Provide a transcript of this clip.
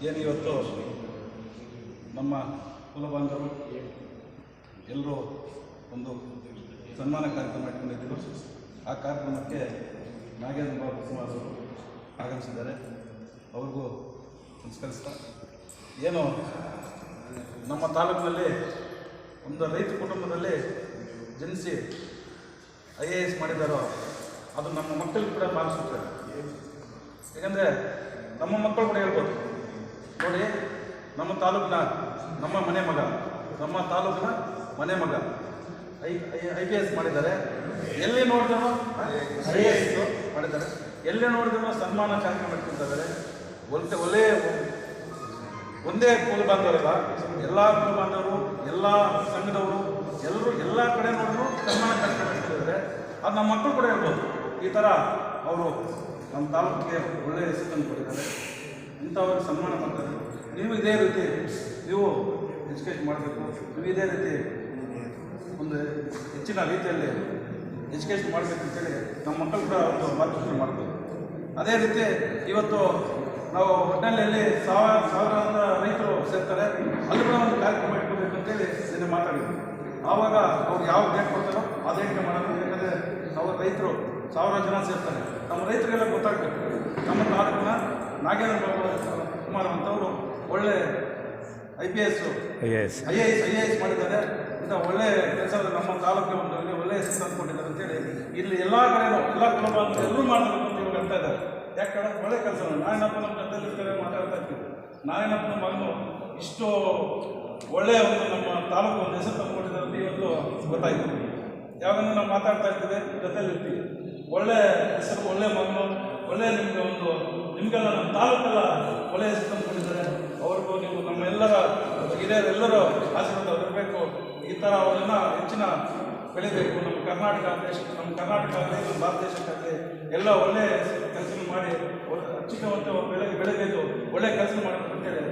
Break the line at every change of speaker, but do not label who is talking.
ಏನು ಇವತ್ತು ನಮ್ಮ ಕುಲಬಾಂಧವರು ಎಲ್ಲರೂ ಒಂದು ಸನ್ಮಾನ ಕಾರ್ಯಕ್ರಮ ಇಟ್ಕೊಂಡಿದ್ದರು. ಆ ಕಾರ್ಯಕ್ರಮಕ್ಕೆ ನಾಗೇಂದ್ರ ಬಾಬು ಶ್ರೀನಿವಾಸ್ ಅವರು ಆಗಮಿಸಿದ್ದಾರೆ. ಅವ್ರಿಗೂ ನಮಸ್ಕರಿಸ್ತಾ, ಏನು ನಮ್ಮ ತಾಲೂಕಿನಲ್ಲಿ ಒಂದು ರೈತ ಕುಟುಂಬದಲ್ಲಿ ಜನಿಸಿ IAS ಮಾಡಿದ್ದಾರೋ ಅದು ನಮ್ಮ ಮಕ್ಕಳಿಗೆ ಕೂಡ ಪಾಲಿಸುತ್ತೆ. ಯಾಕಂದರೆ ನಮ್ಮ ಮಕ್ಕಳು ಕೂಡ ಹೇಳ್ಬೋದು, ನೋಡಿ ನಮ್ಮ ತಾಲೂಕಿನ ನಮ್ಮ ಮನೆ ಮಗ, ನಮ್ಮ ತಾಲೂಕಿನ ಮನೆ ಮಗ IPS ಮಾಡಿದ್ದಾರೆ. ಎಲ್ಲಿ ನೋಡಿದನೋ IAS ಮಾಡಿದ್ದಾರೆ, ಎಲ್ಲಿ ನೋಡಿದನೋ ಸನ್ಮಾನ ಕಾರ್ಯಕ್ರಮ ಇಟ್ಕೊಳ್ತಿದ್ದಾರೆ. ಒಳ್ಳೆ ಒಂದೇ ಕುಲ ಬಾಂಧವರಲ್ಲ, ಎಲ್ಲ ಕುಲ ಬಾಂಧವರು, ಎಲ್ಲ ಸಂಘದವರು, ಎಲ್ಲರೂ ಎಲ್ಲ ಕಡೆ ನೋಡಿದ್ರು ಸನ್ಮಾನ ಕಾರ್ಯಕ್ರಮ ಇಟ್ಕೊಂಡಿದ್ದಾರೆ. ಅದು ನಮ್ಮ ಮಕ್ಕಳು ಕೂಡ ಹೇಳ್ಬೋದು, ಈ ಥರ ಅವರು ನಮ್ಮ ತಾಲೂಕಿಗೆ ಒಳ್ಳೆಯ ಹೆಸರು ತಂದು ಕೊಟ್ಟಿದ್ದಾರೆ, ಇಂಥವ್ರಿಗೆ ಸನ್ಮಾನ ಮಾಡ್ತಾರೆ. ನೀವು ಇದೇ ರೀತಿ ನೀವು ಎಜುಕೇಷನ್ ಮಾಡಬೇಕು, ನೀವು ಇದೇ ರೀತಿ ಒಂದು ಹೆಚ್ಚಿನ ರೀತಿಯಲ್ಲಿ ಎಜುಕೇಷನ್ ಮಾಡಬೇಕು ಅಂತೇಳಿ ನಮ್ಮ ಮಕ್ಕಳು ಕೂಡ ಒಂದು ಮಾರ್ಗದರ್ಶನ ಮಾಡಬೇಕು. ಅದೇ ರೀತಿ ಇವತ್ತು ನಾವು ಒಟ್ಟಿನಲ್ಲಿ ಸಾವಿರಾರು ರೈತರು ಸೇರ್ತಾರೆ, ಅಲ್ಲಿ ಕೂಡ ಒಂದು ಕಾರ್ಯಕ್ರಮ ಇಟ್ಕೋಬೇಕು ಅಂತೇಳಿ ನಿನ್ನೆ ಮಾತಾಡಿದ್ವಿ. ಆವಾಗ ಅವ್ರು ಯಾವ ಡೇಟ್ ಕೊಡ್ತಾರೋ ಆ ಡೇಟ್ಗೆ ಮಾಡೋದು. ಯಾಕಂದರೆ ನಾವು ರೈತರು ಸಾವಿರಾರು ಜನ ಸೇರ್ತಾರೆ, ನಮ್ಮ ರೈತರಿಗೆಲ್ಲ ಗೊತ್ತಾಗಬೇಕು. ನಮ್ಮ ತಾಲೂಕಿನ ನಾಗೇಂದ್ರ ಬಾಬು ಕುಮಾರ್ ಅಂತವರು ಒಳ್ಳೆ IPS IAS ಮಾಡಿದ್ದಾರೆ. ಇಂಥ ಒಳ್ಳೆ ಕೆಲಸ ನಮ್ಮ ತಾಲೂಕಿಗೆ ಒಂದು ಒಳ್ಳೆಯ ಹೆಸರು ತಂದುಕೊಂಡಿದ್ದಾರೆ ಅಂತೇಳಿ ಇಲ್ಲಿ ಎಲ್ಲ ಕಡೆಯೂ ಎಲ್ಲ ಕುಲಬಾಂಧವರು ಎಲ್ಲರೂ ಮಾಡಬೇಕು ಅಂತ ಇವಾಗ ಹೇಳ್ತಾ ಇದ್ದಾರೆ. ಯಾಕಂದ್ರೆ ಒಳ್ಳೆ ಕೆಲಸ. ನಾರಾಯಣಪ್ಪ ನಮ್ಮ ಜೊತೆಯಲ್ಲಿ ಮಾತಾಡ್ತಾ ಇರ್ತೀವಿ, ನಾರಾಯಣಪ್ಪನ ಮಗನು ಇಷ್ಟು ಒಳ್ಳೆಯ ಒಂದು ನಮ್ಮ ತಾಲೂಕು ಒಂದು ಹೆಸರು ತಂದುಕೊಂಡಿದ್ದಾರೆ ಅಂತ ಇವತ್ತು ಗೊತ್ತಾಯಿತು. ಯಾವಾಗಂದ್ರೆ ನಾವು ಮಾತಾಡ್ತಾ ಇರ್ತೀವಿ, ಜೊತೆಲಿ ಇರ್ತೀವಿ. ಒಳ್ಳೆ ಹೆಸರು, ಒಳ್ಳೆ ಮಗನು, ಒಳ್ಳೆ ನಿಮಗೆಲ್ಲ ನಮ್ಮ ತಾಲೂಕೆಲ್ಲ ಒಳ್ಳೆಯ ಹೆಸರು ತಂದುಕೊಂಡಿದ್ದಾರೆ. ಅವ್ರಿಗೂ ನೀವು ನಮ್ಮೆಲ್ಲರ ಹಿರಿಯರೆಲ್ಲರೂ ಆಶೀರ್ವಾದ ಇರಬೇಕು. ಈ ಥರ ಅವರನ್ನು ಹೆಚ್ಚಿನ ಬೆಳಿಬೇಕು. ನಮ್ಮ ಕರ್ನಾಟಕ ದೇಶಕ್ಕೆ, ನಮ್ಮ ಕರ್ನಾಟಕ ಆಗಲಿ, ನಮ್ಮ ಭಾರತ ದೇಶಕ್ಕಾಗಲಿ ಎಲ್ಲ ಒಳ್ಳೆಯ ಕೆಲಸ ಮಾಡಿ ಅಚ್ಚುಕಟ್ಟುವಂಥ ಬೆಳೆಬೇಕು, ಒಳ್ಳೆಯ ಕೆಲಸ ಮಾಡಬೇಕು ಅಂತೇಳಿ